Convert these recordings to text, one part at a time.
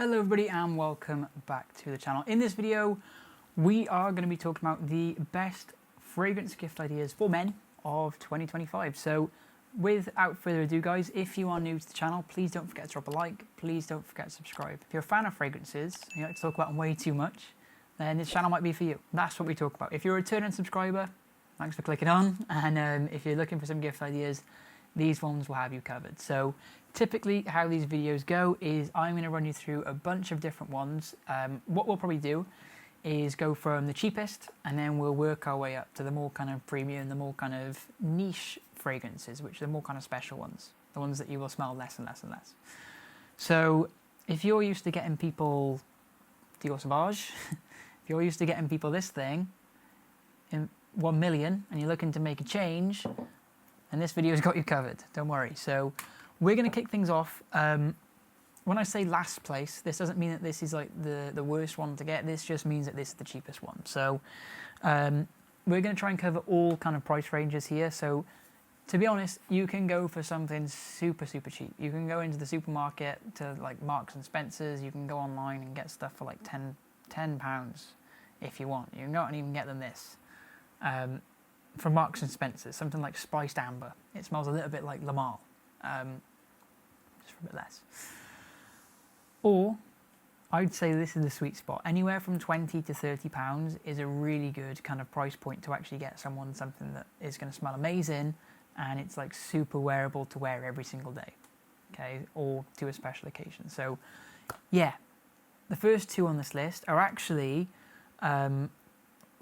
Hello everybody and welcome back to the channel. In this video we are going to be talking about the best fragrance gift ideas for men of 2025. So without further ado guys, if you are new to the channel, please don't forget to drop a like, please don't forget to subscribe. If you're a fan of fragrances and you like to talk about them way too much, then this channel might be for you. That's what we talk about. If you're a returning subscriber, thanks for clicking on, and if you're looking for some gift ideas, these ones will have you covered. So typically how these videos go is I'm going to run you through a bunch of different ones. What we'll probably do is go from the cheapest and then we'll work our way up to the more kind of premium, the more kind of niche fragrances, which are the more kind of special ones, the ones that you will smell less and less and less. So if you're used to getting people Dior Sauvage, if you're used to getting people this thing in 1 million and you're looking to make a change, and this video's got you covered, don't worry. So we're going to kick things off. When I say last place, this doesn't mean that this is like the worst one to get. This just means that this is the cheapest one. So we're going to try and cover all kind of price ranges here. So to be honest, you can go for something super, super cheap. You can go into the supermarket to like Marks and Spencer's. You can go online and get stuff for like £10 if you want. You can go out and even get them this. From Marks and Spencer's, something like Spiced Amber. It smells a little bit like Le Male, just for a bit less. Or I'd say this is the sweet spot. Anywhere from £20 to £30 is a really good kind of price point to actually get someone something that is going to smell amazing and it's like super wearable to wear every single day, okay, or to a special occasion. So yeah, the first two on this list are actually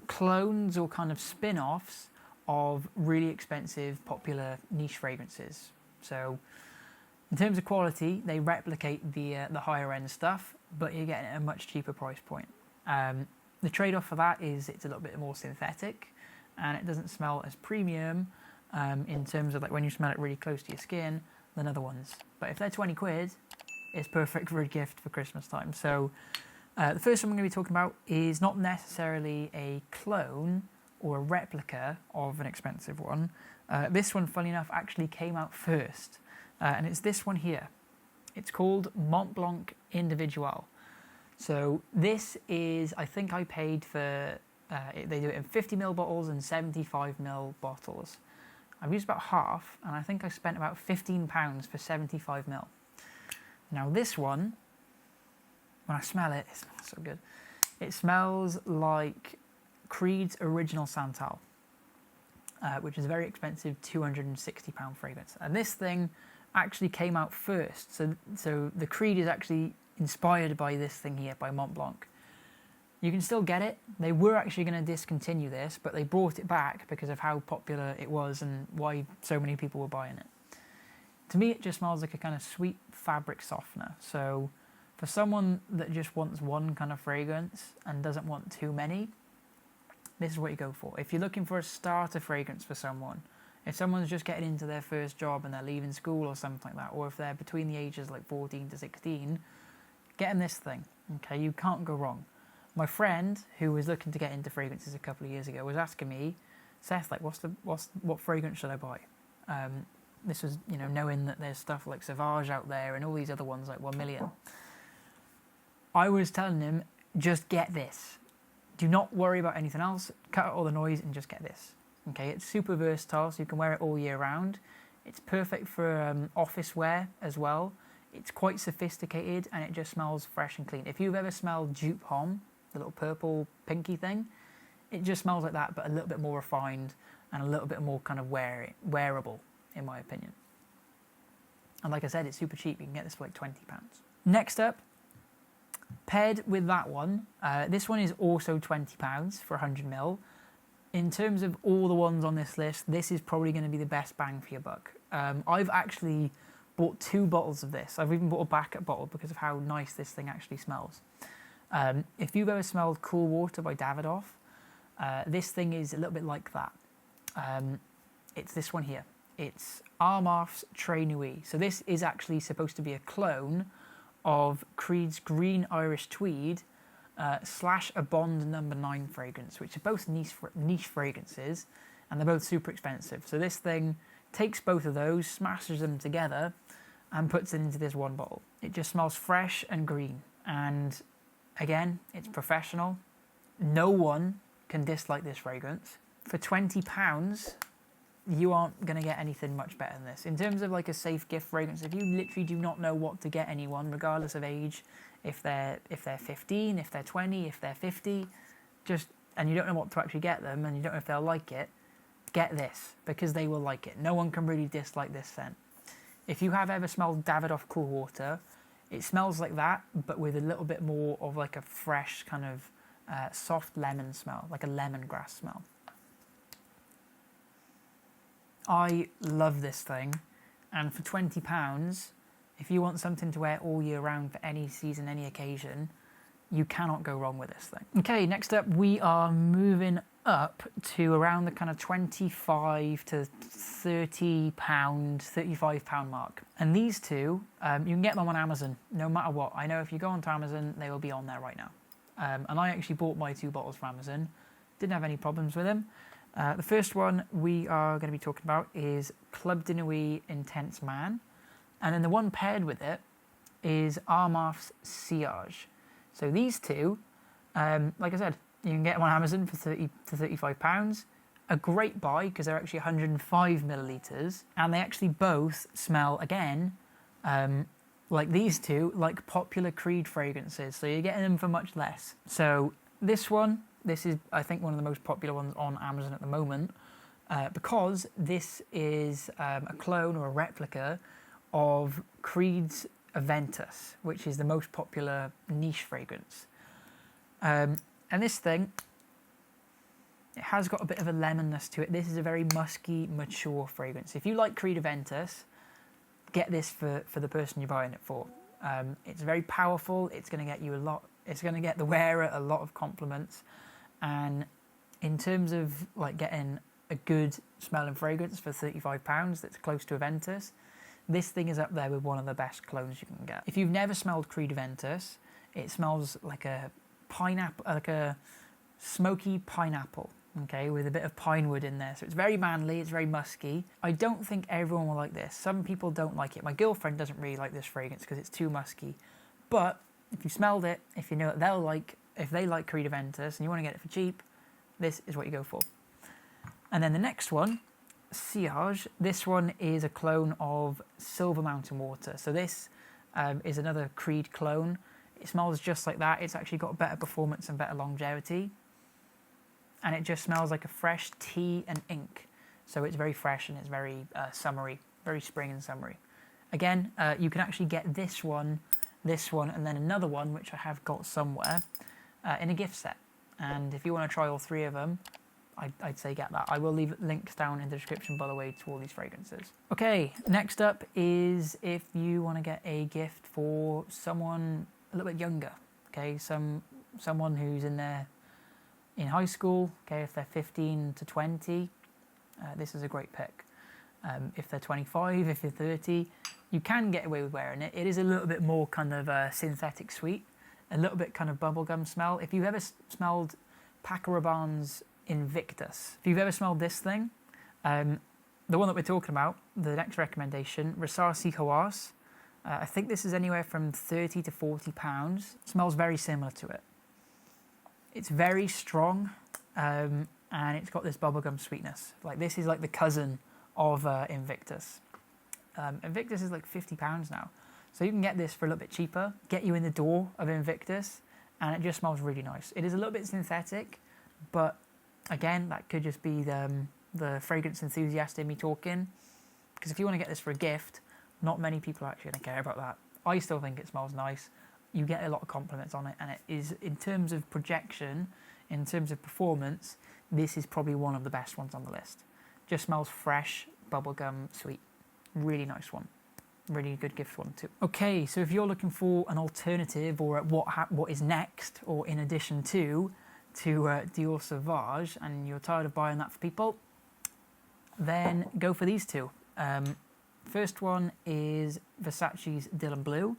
clones or kind of spin-offs of really expensive, popular niche fragrances. So in terms of quality, they replicate the higher end stuff, but you're getting it at a much cheaper price point. The trade-off for that is it's a little bit more synthetic and it doesn't smell as premium in terms of like when you smell it really close to your skin than other ones. But if they're 20 quid, it's perfect for a gift for Christmas time. So the first one we're going to be talking about is not necessarily a clone or a replica of an expensive one. This one, funny enough, actually came out first, and it's this one here. It's called Mont Blanc Individuel. So this is, I think I paid for, they do it in 50ml bottles and 75ml bottles. I've used about half, and I think I spent about £15 for 75ml. Now this one, when I smell it, it smells so good. It smells like Creed's Original Santal, which is a very expensive £260 fragrance. And this thing actually came out first. So the Creed is actually inspired by this thing here, by Mont Blanc. You can still get it. They were actually going to discontinue this, but they brought it back because of how popular it was and why so many people were buying it. To me, it just smells like a kind of sweet fabric softener. So for someone that just wants one kind of fragrance and doesn't want too many, this is what you go for. If you're looking for a starter fragrance for someone, if someone's just getting into their first job and they're leaving school or something like that, or if they're between the ages like 14 to 16, get them this thing. Okay, you can't go wrong. My friend who was looking to get into fragrances a couple of years ago was asking me, Seth, like, what fragrance should I buy? This was, you know, knowing that there's stuff like Sauvage out there and all these other ones like 1 million. I was telling him, just get this. Do not worry about anything else. Cut out all the noise and just get this. Okay, it's super versatile, so you can wear it all year round. It's perfect for office wear as well. It's quite sophisticated and it just smells fresh and clean. If you've ever smelled Dupe Homme, the little purple pinky thing, it just smells like that, but a little bit more refined and a little bit more kind of wearable, in my opinion. And like I said, it's super cheap. You can get this for like £20. Next up, paired with that one, this one is also £20 for 100ml. In terms of all the ones on this list, this is probably going to be the best bang for your buck. I've actually bought 2 bottles of this. I've even bought a backup bottle because of how nice this thing actually smells. If you've ever smelled Cool Water by Davidoff, this thing is a little bit like that. It's this one here. It's Armaf's Nuit. So this is actually supposed to be a clone of Creed's Green Irish Tweed / a Bond No. 9 fragrance, which are both niche fragrances, and they're both super expensive. So this thing takes both of those, smashes them together, and puts it into this one bottle. It just smells fresh and green, And again, it's professional. No one can dislike this fragrance. For £20, you aren't going to get anything much better than this. In terms of like a safe gift fragrance, if you literally do not know what to get anyone, regardless of age, if they're 15, if they're 20, if they're 50, and you don't know what to actually get them, and you don't know if they'll like it, get this, because they will like it. No one can really dislike this scent. If you have ever smelled Davidoff Cool Water, it smells like that, but with a little bit more of like a fresh kind of soft lemon smell, like a lemongrass smell. I love this thing, and for £20, if you want something to wear all year round for any season, any occasion, you cannot go wrong with this thing. Okay, next up we are moving up to around the kind of £25 to £30, £35 mark. And these two, you can get them on Amazon, no matter what. I know if you go onto Amazon, they will be on there right now. And I actually bought my 2 bottles from Amazon. Didn't have any problems with them. The first one we are going to be talking about is Club de Nuit Intense Man. And then the one paired with it is Armaf Sillage. So these two, like I said, you can get them on Amazon for £30 to £35. A great buy because they're actually 105 millilitres. And they actually both smell, again, like these two, like popular Creed fragrances. So you're getting them for much less. So this one, this is, I think, one of the most popular ones on Amazon at the moment because this is a clone or a replica of Creed's Aventus, which is the most popular niche fragrance. And this thing, it has got a bit of a lemonness to it. This is a very musky, mature fragrance. If you like Creed Aventus, get this for the person you're buying it for. It's very powerful. It's going to get you a lot. It's going to get the wearer a lot of compliments. And in terms of like getting a good smelling fragrance for £35 that's close to Aventus, this thing is up there with one of the best clones you can get. If you've never smelled Creed Aventus, it smells like a pineapple, like a smoky pineapple, okay, with a bit of pine wood in there. So it's very manly, it's very musky. I don't think everyone will like this. Some people don't like it. My girlfriend doesn't really like this fragrance because it's too musky. But if you smelled it, if you know that they'll like, if they like Creed Aventus and you want to get it for cheap, this is what you go for. And then the next one, Sillage, this one is a clone of Silver Mountain Water. So this is another Creed clone. It smells just like that. It's actually got better performance and better longevity. And it just smells like a fresh tea and ink. So it's very fresh and it's very summery, very spring and summery. Again, you can actually get this one, and then another one, which I have got somewhere, in a gift set. And if you want to try all three of them, I'd say get that. I will leave links down in the description, by the way, to all these fragrances. Okay, next up is if you want to get a gift for someone a little bit younger. Okay, someone who's in high school. Okay, if they're 15 to 20, this is a great pick. If they're 25, if you're 30, you can get away with wearing it. It is a little bit more kind of synthetic sweet, a little bit kind of bubblegum smell. If you've ever smelled Paco Rabanne's Invictus, if you've ever smelled this thing, the one that we're talking about, the next recommendation, Rasasi Hawas, I think this is anywhere from £30 to £40. It smells very similar to it. It's very strong, and it's got this bubblegum sweetness. Like, this is like the cousin of Invictus. Invictus is like £50 now. So you can get this for a little bit cheaper, get you in the door of Invictus, and it just smells really nice. It is a little bit synthetic, but again, that could just be the fragrance enthusiast in me talking. Because if you want to get this for a gift, not many people are actually going to care about that. I still think it smells nice. You get a lot of compliments on it, and it is, in terms of projection, in terms of performance, this is probably one of the best ones on the list. Just smells fresh, bubblegum, sweet. Really nice one. Really good gift one too. Okay, so if you're looking for an alternative or what is next, or in addition to Dior Sauvage, and you're tired of buying that for people, then go for these two. First one is Versace's Bleu.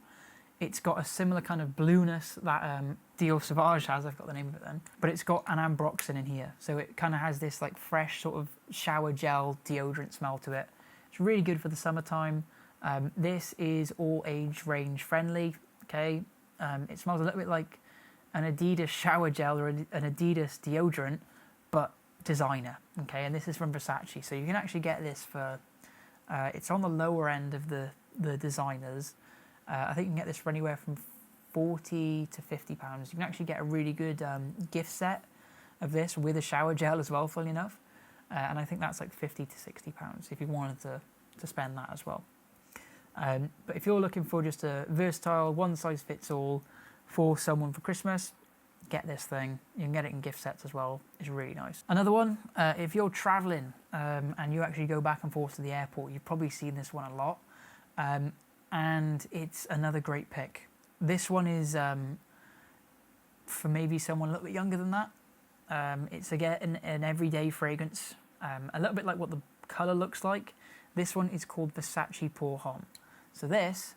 It's got a similar kind of blueness that Dior Sauvage has. I've got the name of it then. But it's got an ambroxan in here. So it kind of has this like fresh sort of shower gel deodorant smell to it. It's really good for the summertime. This is all age range friendly. Okay. It smells a little bit like an Adidas shower gel or an Adidas deodorant, but designer. Okay, and this is from Versace, so you can actually get this for. It's on the lower end of the designers. I think you can get this for anywhere from £40 to £50. You can actually get a really good gift set of this with a shower gel as well, funnily enough. And I think that's like £50 to £60 if you wanted to spend that as well. But if you're looking for just a versatile, one-size-fits-all for someone for Christmas, get this thing. You can get it in gift sets as well. It's really nice. Another one, if you're traveling and you actually go back and forth to the airport, you've probably seen this one a lot. And it's another great pick. This one is for maybe someone a little bit younger than that. It's again an everyday fragrance, a little bit like what the colour looks like. This one is called Versace Pour Homme. So this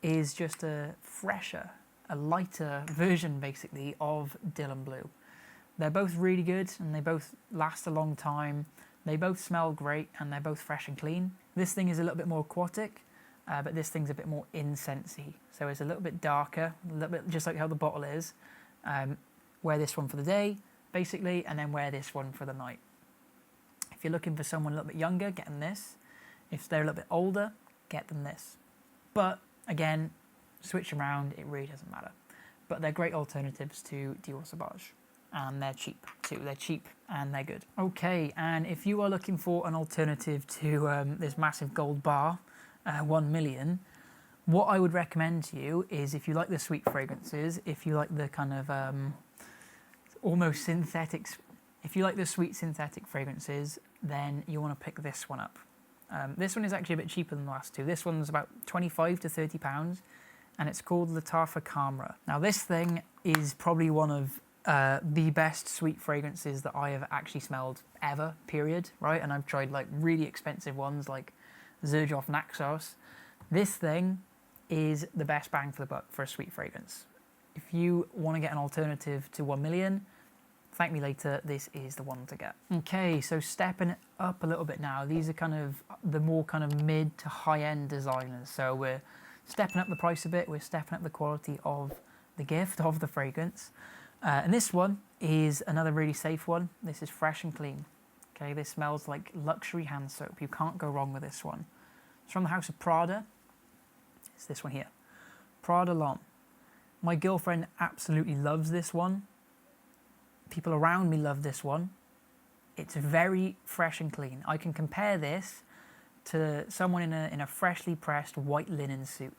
is just a fresher, a lighter version basically of Bleu. They're both really good and they both last a long time. They both smell great and they're both fresh and clean. This thing is a little bit more aquatic, but this thing's a bit more incensey. So it's a little bit darker, a little bit just like how the bottle is. Wear this one for the day, basically, and then wear this one for the night. If you're looking for someone a little bit younger, get them this. If they're a little bit older, get them this. But again, switch around, it really doesn't matter. But they're great alternatives to Dior Sauvage. And they're cheap too. They're cheap and they're good. Okay, and if you are looking for an alternative to this massive gold bar, 1 million, what I would recommend to you is if you like the sweet fragrances, if you like the kind of almost synthetics, if you like the sweet synthetic fragrances, then you want to pick this one up. This one is actually a bit cheaper than the last two. This one's about £25 to £30, and it's called Lattafa Khamrah. Now this thing is probably one of the best sweet fragrances that I have actually smelled ever, period, right? And I've tried like really expensive ones like Xerjoff Naxos. This thing is the best bang for the buck for a sweet fragrance. If you want to get an alternative to 1 million, thank me later, this is the one to get. Okay, so stepping it up a little bit now, these are kind of the more kind of mid to high-end designers. So we're stepping up the price a bit, we're stepping up the quality of the gift, of the fragrance. And this one is another really safe one. This is fresh and clean. Okay, this smells like luxury hand soap. You can't go wrong with this one. It's from the house of Prada. It's this one here, Prada L'Homme. My girlfriend absolutely loves this one. People around me love this one. It's very fresh and clean. I can compare this to someone in a freshly pressed white linen suit,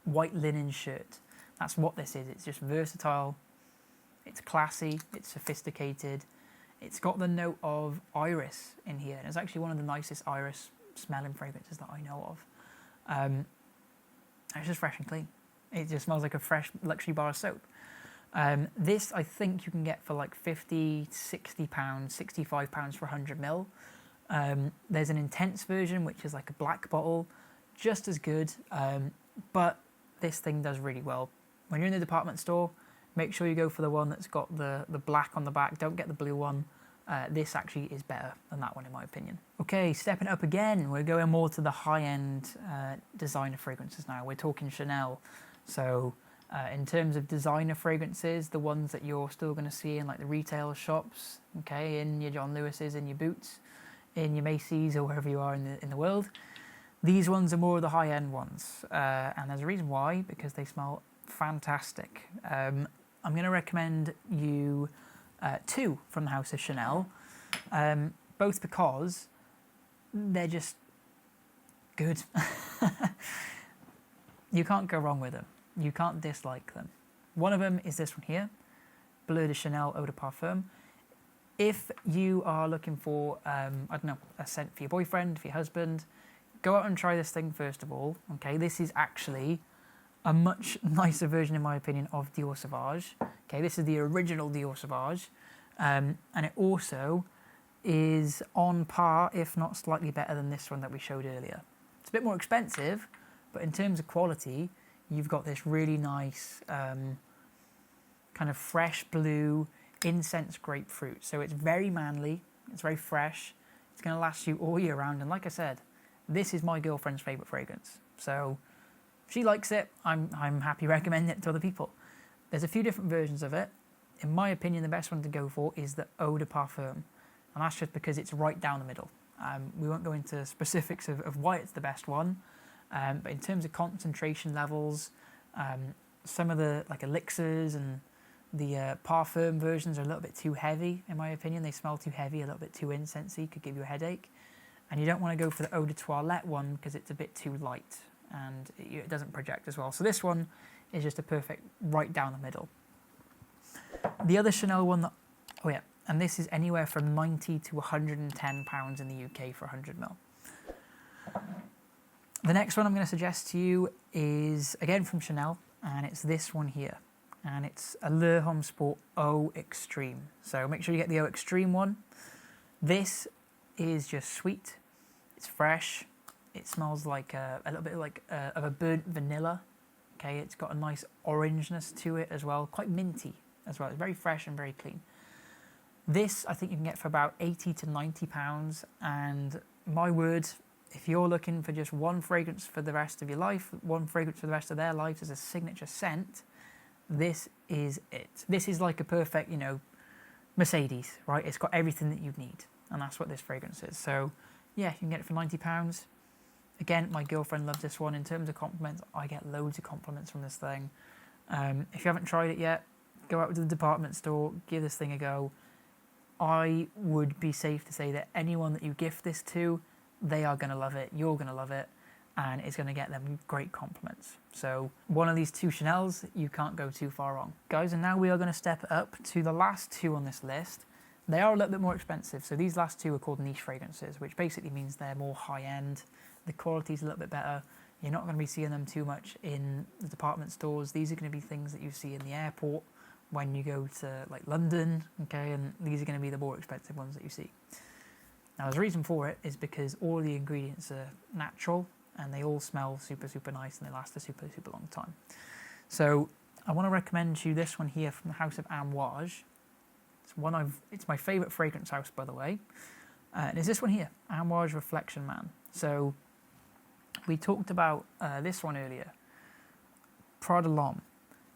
white linen shirt. That's what this is. It's just versatile. It's classy, it's sophisticated, it's got the note of iris in here, and it's actually one of the nicest iris smelling fragrances that I know of. It's just fresh and clean. It just smells like a fresh luxury bar of soap. This I think you can get for like £50, £60, £65 for 100ml. There's an intense version which is like a black bottle, just as good, but this thing does really well. When you're in the department store, make sure you go for the one that's got the black on the back. Don't get the blue one. This actually is better than that one in my opinion. Okay, stepping up again, we're going more to the high-end designer fragrances now. We're talking Chanel. So in terms of designer fragrances, the ones that you're still going to see in like the retail shops, okay, in your John Lewis's, in your Boots, in your Macy's, or wherever you are in the world, these ones are more of the high-end ones. And there's a reason why, because they smell fantastic. I'm going to recommend you two from the house of Chanel, both because they're just good. You can't go wrong with them. You can't dislike them. One of them is this one here, Bleu de Chanel Eau de Parfum. If you are looking for, I don't know, a scent for your boyfriend, for your husband, go out and try this thing first of all. Okay, this is actually a much nicer version, in my opinion, of Dior Sauvage. Okay, this is the original Dior Sauvage, and it also is on par, if not slightly better than this one that we showed earlier. It's a bit more expensive, but in terms of quality, you've got this really nice kind of fresh blue incense grapefruit. So it's very manly, it's very fresh, it's going to last you all year round. And like I said, this is my girlfriend's favourite fragrance. So If she likes it, I'm happy recommending it to other people. There's a few different versions of it. In my opinion, the best one to go for is the Eau de Parfum, and that's just because it's right down the middle. We won't go into specifics of why it's the best one, but in terms of concentration levels, some of the like elixirs and the parfum versions are a little bit too heavy, in my opinion. They smell too heavy, a little bit too incensey, could give you a headache. And you don't want to go for the Eau de Toilette one because it's a bit too light and it doesn't project as well. So this one is just a perfect right down the middle. The other Chanel one that, oh yeah, and this is anywhere from £90 to £110 in the UK for 100ml. The next one I'm going to suggest to you is again from Chanel, and it's this one here. And it's Allure Homme Sport Eau Extreme. So make sure you get the Eau Extreme one. This is just sweet. It's fresh. It smells like a little bit like of a burnt vanilla. Okay, it's got a nice orangeness to it as well. Quite minty as well. It's very fresh and very clean. This I think you can get for about £80 to £90. And my word, if you're looking for just one fragrance for the rest of your life, one fragrance for the rest of their lives as a signature scent, this is it. This is like a perfect, Mercedes, right? It's got everything that you need, and that's what this fragrance is. So, yeah, you can get it for £90. Again, my girlfriend loves this one. In terms of compliments, I get loads of compliments from this thing. If you haven't tried it yet, go out to the department store, give this thing a go. I would be safe to say that anyone that you gift this to, they are going to love it, you're going to love it, and it's going to get them great compliments. So one of these two Chanels, you can't go too far wrong. Guys, and now we are going to step up to the last two on this list. They are a little bit more expensive. So these last two are called niche fragrances, which basically means they're more high-end. The quality's a little bit better. You're not going to be seeing them too much in the department stores. These are going to be things that you see in the airport when you go to like London, okay? And these are going to be the more expensive ones that you see. Now, there's a reason for it is because all of the ingredients are natural, and they all smell super, super nice, and they last a super, super long time. So I want to recommend to you this one here from the house of Amouage. It's my favourite fragrance house, by the way. And it's this one here, Amouage Reflection Man. So we talked about this one earlier, Prada L'Homme.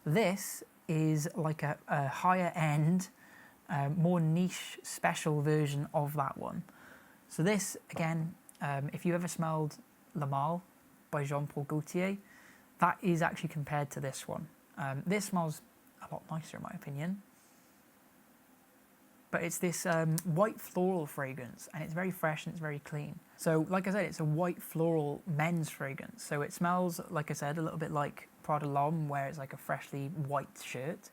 This is like a higher end, more niche, special version of that one. So this, again, if you ever smelled Le Male by Jean-Paul Gaultier, that is actually compared to this one. This smells a lot nicer in my opinion. But it's this white floral fragrance, and it's very fresh and it's very clean. So like I said, it's a white floral men's fragrance. So it smells, like I said, a little bit like Prada L'Homme, where it's like a freshly white shirt.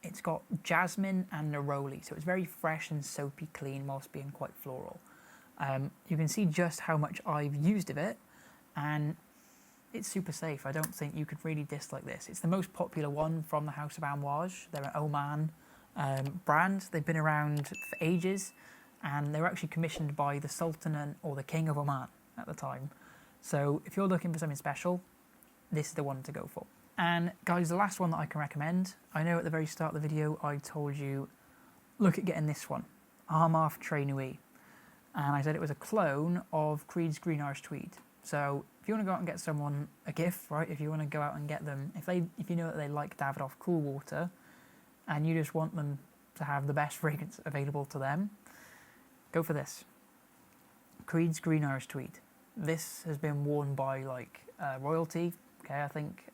It's got jasmine and neroli, so it's very fresh and soapy clean whilst being quite floral. You can see just how much I've used of it, and it's super safe. I don't think you could really dislike this. It's the most popular one from the house of Amouage. They're an Oman brand. They've been around for ages, and they were actually commissioned by the Sultan or the King of Oman at the time. So if you're looking for something special, this is the one to go for. And guys, the last one that I can recommend, I know at the very start of the video I told you, look at getting this one, Armaf Nuit. And I said it was a clone of Creed's Green Irish Tweed. So if you want to go out and get someone a gift, right, if you want to go out and get them, if you know that they like Davidoff Cool Water, and you just want them to have the best fragrance available to them, go for this. Creed's Green Irish Tweed. This has been worn by like royalty. Okay, I think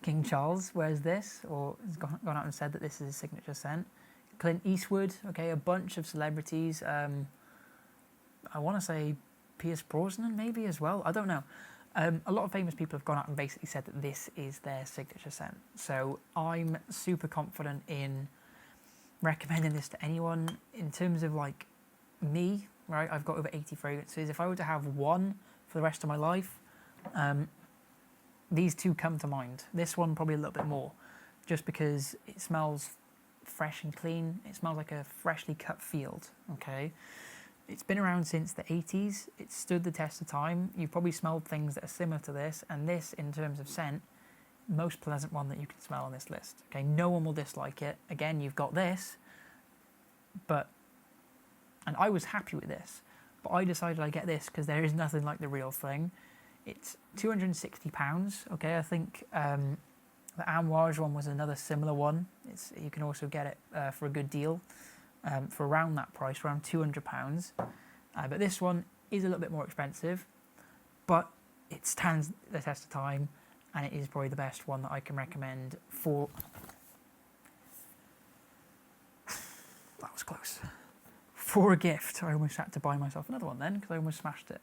King Charles wears this, or has gone out and said that this is his signature scent. Clint Eastwood, okay, a bunch of celebrities. I want to say Pierce Brosnan maybe as well. I don't know. A lot of famous people have gone out and basically said that this is their signature scent. So I'm super confident in recommending this to anyone. In terms of like me, right, I've got over 80 fragrances. If I were to have one for the rest of my life, these two come to mind. This one probably a little bit more, just because it smells fresh and clean. It smells like a freshly cut field, okay? It's been around since the 80s. It's stood the test of time. You've probably smelled things that are similar to this, and this, in terms of scent, most pleasant one that you can smell on this list. Okay, no one will dislike it. Again, you've got this, and I was happy with this, but I decided I'd get this because there is nothing like the real thing. It's £260. Okay, I think the Amouage one was another similar one. You can also get it for a good deal for around that price, around £200. But this one is a little bit more expensive, but it stands the test of time, and it is probably the best one that I can recommend for... That was close. For a gift. I almost had to buy myself another one then, because I almost smashed it.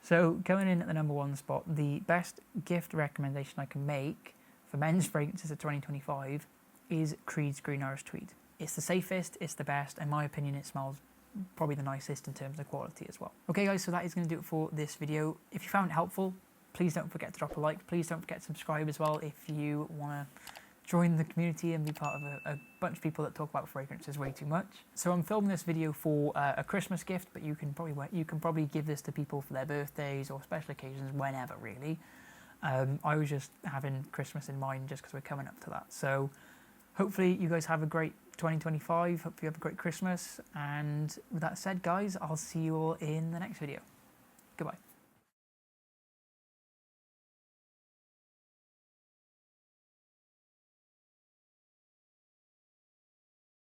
So going in at the number 1 spot, the best gift recommendation I can make for men's fragrances of 2025 is Creed's Green Irish Tweed. It's the safest, it's the best. In my opinion, it smells probably the nicest in terms of quality as well. Okay guys, so that is going to do it for this video. If you found it helpful, please don't forget to drop a like. Please don't forget to subscribe as well if you want to join the community and be part of a bunch of people that talk about fragrances way too much. So I'm filming this video for a Christmas gift, but you can probably give this to people for their birthdays or special occasions, whenever really. I was just having Christmas in mind just because we're coming up to that. So hopefully you guys have a great 2025. Hope you have a great Christmas. And with that said, guys, I'll see you all in the next video. Goodbye.